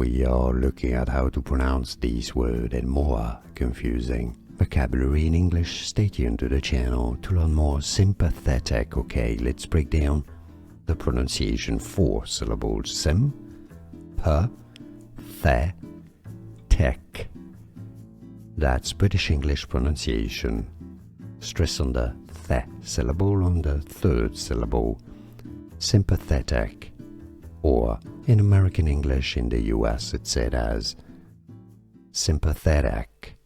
We are looking at how to pronounce these words and more confusing vocabulary in English. Stay tuned to the channel to learn more sympathetic. Okay, let's break down the pronunciation. 4 syllables. Sim, per, the, tech. That's British English pronunciation. Stress on the the syllable on the third syllable. Sympathetic. Or in American English in the US it's said as sympathetic.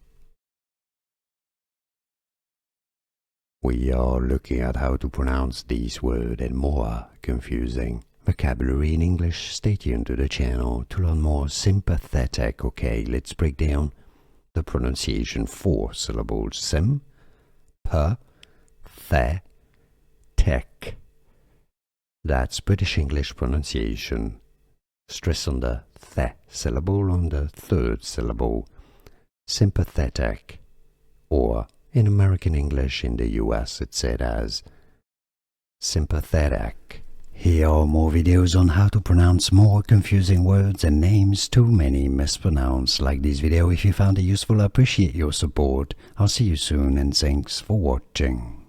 We are looking at how to pronounce these words and more confusing vocabulary in English. Stay tuned to the channel to learn more sympathetic. Okay, let's break down the pronunciation. 4 syllables. Sim, per, the, tech. That's British English pronunciation. Stress on the the syllable on the third syllable. Sympathetic. Or in American English in the US it's said as sympathetic. Here are more videos on how to pronounce more confusing words and names too many mispronounced. Like this video if you found it useful. I appreciate your support. I'll see you soon and thanks for watching.